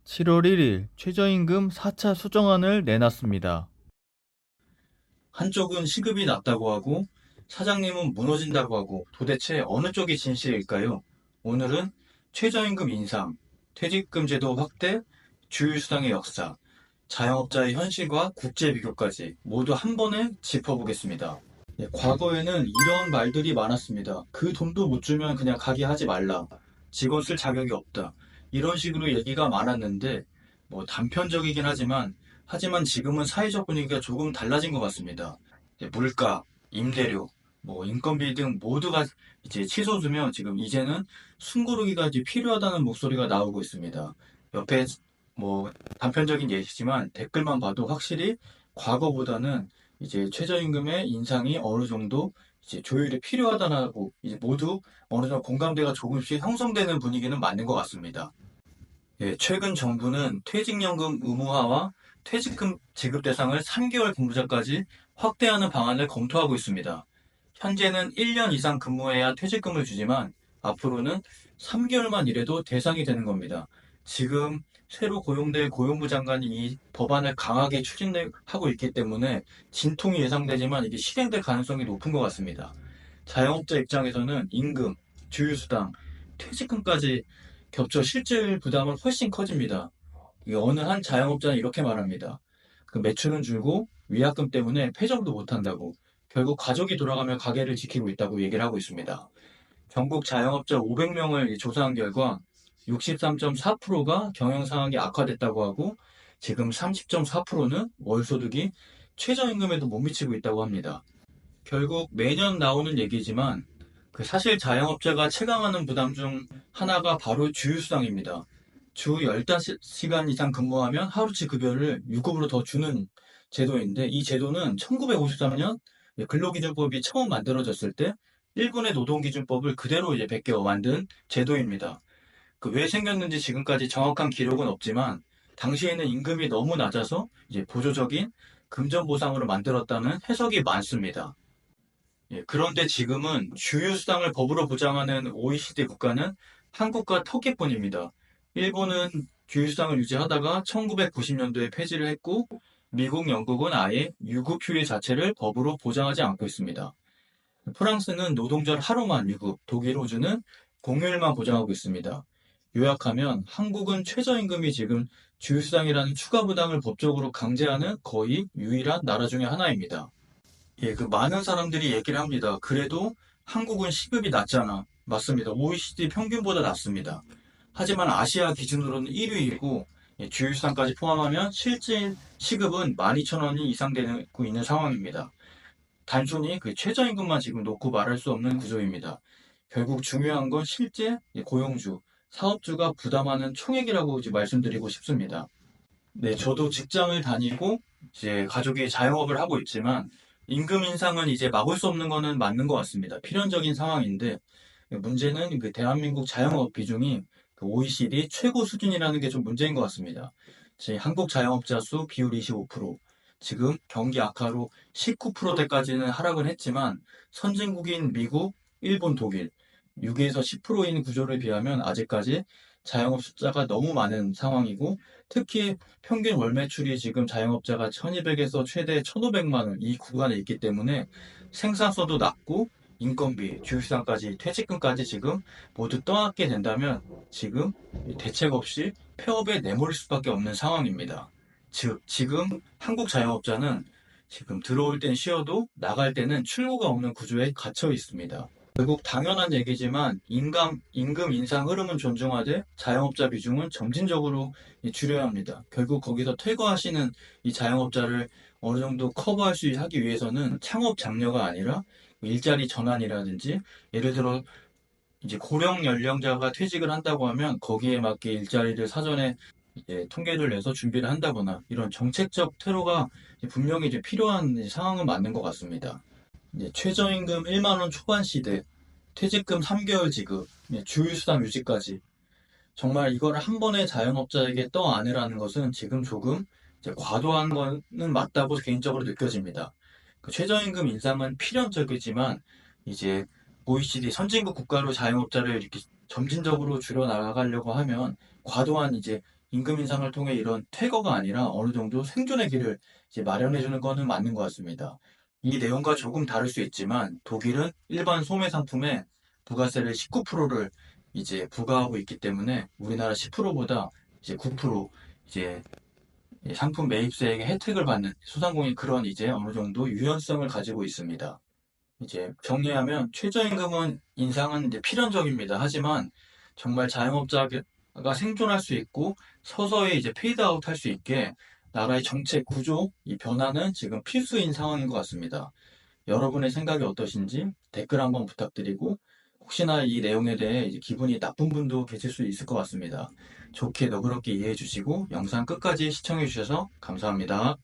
7월 1일 최저임금 4차 수정안을 내놨습니다. 한쪽은 시급이 낮다고 하고 사장님은 무너진다고 하고 도대체 어느 쪽이 진실일까요? 오늘은 최저임금 인상, 퇴직금 제도 확대, 주휴수당의 역사, 자영업자의 현실과 국제 비교까지 모두 한 번에 짚어보겠습니다. 과거에는 이런 말들이 많았습니다. 그 돈도 못 주면 그냥 가게 하지 말라. 직원 쓸 자격이 없다. 이런 식으로 얘기가 많았는데 단편적이긴 하지만 지금은 사회적 분위기가 조금 달라진 것 같습니다. 물가, 임대료, 인건비 등 모두가 이제 치솟으며 지금 이제는 숨고르기가 이제 필요하다는 목소리가 나오고 있습니다. 옆에 뭐 단편적인 예시지만 댓글만 봐도 확실히 과거보다는 이제 최저임금의 인상이 어느 정도 이제 조율이 필요하다고 이제 모두 어느 정도 공감대가 조금씩 형성되는 분위기는 맞는 것 같습니다. 예, 최근 정부는 퇴직연금 의무화와 퇴직금 지급 대상을 3개월 근무자까지 확대하는 방안을 검토하고 있습니다. 현재는 1년 이상 근무해야 퇴직금을 주지만 앞으로는 3개월만 일해도 대상이 되는 겁니다. 지금 새로 고용될 고용부 장관이 이 법안을 강하게 추진하고 있기 때문에 진통이 예상되지만 이게 실행될 가능성이 높은 것 같습니다. 자영업자 입장에서는 임금, 주휴수당, 퇴직금까지 겹쳐 실질 부담은 훨씬 커집니다. 이게 어느 한 자영업자는 이렇게 말합니다. 그 매출은 줄고 위약금 때문에 패전도 못한다고 결국 가족이 돌아가며 가게를 지키고 있다고 얘기를 하고 있습니다. 전국 자영업자 500명을 조사한 결과 63.4%가 경영 상황이 악화됐다고 하고 지금 30.4%는 월소득이 최저임금에도 못 미치고 있다고 합니다. 결국 매년 나오는 얘기지만 그 사실 자영업자가 체감하는 부담 중 하나가 바로 주휴수당입니다. 주 15시간 이상 근무하면 하루치 급여를 유급으로 더 주는 제도인데 이 제도는 1953년 근로기준법이 처음 만들어졌을 때 일본의 노동기준법을 그대로 이제 베껴 만든 제도입니다. 그 왜 생겼는지 지금까지 정확한 기록은 없지만 당시에는 임금이 너무 낮아서 이제 보조적인 금전 보상으로 만들었다는 해석이 많습니다. 예, 그런데 지금은 주휴수당을 법으로 보장하는 OECD 국가는 한국과 터키뿐입니다. 일본은 주휴수당을 유지하다가 1990년도에 폐지를 했고, 미국, 영국은 아예 유급휴일 자체를 법으로 보장하지 않고 있습니다. 프랑스는 노동절 하루만 유급, 독일, 호주는 공휴일만 보장하고 있습니다. 요약하면 한국은 최저임금이 지금 주휴수당이라는 추가 부담을 법적으로 강제하는 거의 유일한 나라 중에 하나입니다. 예, 그 많은 사람들이 얘기를 합니다. 그래도 한국은 시급이 낮잖아. 맞습니다. OECD 평균보다 낮습니다. 하지만 아시아 기준으로는 1위이고 주휴수당까지 포함하면 실질 시급은 12,000원이 이상 되고 있는 상황입니다. 단순히 그 최저임금만 지금 놓고 말할 수 없는 구조입니다. 결국 중요한 건 실제 고용주, 사업주가 부담하는 총액이라고 이제 말씀드리고 싶습니다. 네, 저도 직장을 다니고 이제 가족이 자영업을 하고 있지만 임금 인상은 이제 막을 수 없는 거는 맞는 것 같습니다. 필연적인 상황인데 문제는 그 대한민국 자영업 비중이 그 OECD 최고 수준이라는 게 좀 문제인 것 같습니다. 제 한국 자영업자 수 비율 25%, 지금 경기 악화로 19%대까지는 하락을 했지만 선진국인 미국, 일본, 독일 6에서 10%인 구조를 비하면 아직까지 자영업 숫자가 너무 많은 상황이고 특히 평균 월 매출이 지금 자영업자가 1200에서 최대 1500만 원 이 구간에 있기 때문에 생산성도 낮고 인건비, 주휴수당까지 퇴직금까지 지금 모두 떠안게 된다면 지금 대책 없이 폐업에 내몰릴 수밖에 없는 상황입니다. 즉, 지금 한국 자영업자는 지금 들어올 땐 쉬어도 나갈 때는 출구가 없는 구조에 갇혀 있습니다. 결국 당연한 얘기지만 임금 인상 흐름은 존중하되 자영업자 비중은 점진적으로 줄여야 합니다. 결국 거기서 퇴거하시는 이 자영업자를 어느 정도 커버할 수 하기 위해서는 창업 장려가 아니라 일자리 전환이라든지 예를 들어 이제 고령 연령자가 퇴직을 한다고 하면 거기에 맞게 일자리를 사전에 이제 통계를 내서 준비를 한다거나 이런 정책적 퇴로가 분명히 이제 필요한 상황은 맞는 것 같습니다. 이제 최저임금 1만 원 초반 시대, 퇴직금 3개월 지급, 주휴수당 유지까지 정말 이거를 한 번에 자영업자에게 떠안으라는 것은 지금 조금 이제 과도한 거는 맞다고 개인적으로 느껴집니다. 그 최저임금 인상은 필연적이지만 이제 OECD 선진국 국가로 자영업자를 이렇게 점진적으로 줄여 나가려고 하면 과도한 이제 임금 인상을 통해 이런 퇴거가 아니라 어느 정도 생존의 길을 이제 마련해 주는 거는 맞는 것 같습니다. 이 내용과 조금 다를 수 있지만 독일은 일반 소매 상품에 부가세를 19%를 이제 부과하고 있기 때문에 우리나라 10%보다 이제 9% 이제 상품 매입세액의 혜택을 받는 소상공인 그런 이제 어느 정도 유연성을 가지고 있습니다. 이제 정리하면 최저임금은 인상은 이제 필연적입니다. 하지만 정말 자영업자가 생존할 수 있고 서서히 이제 페이드아웃 할 수 있게 나라의 정책 구조, 이 변화는 지금 필수인 상황인 것 같습니다. 여러분의 생각이 어떠신지 댓글 한번 부탁드리고 혹시나 이 내용에 대해 이제 기분이 나쁜 분도 계실 수 있을 것 같습니다. 좋게 너그럽게 이해해 주시고 영상 끝까지 시청해 주셔서 감사합니다.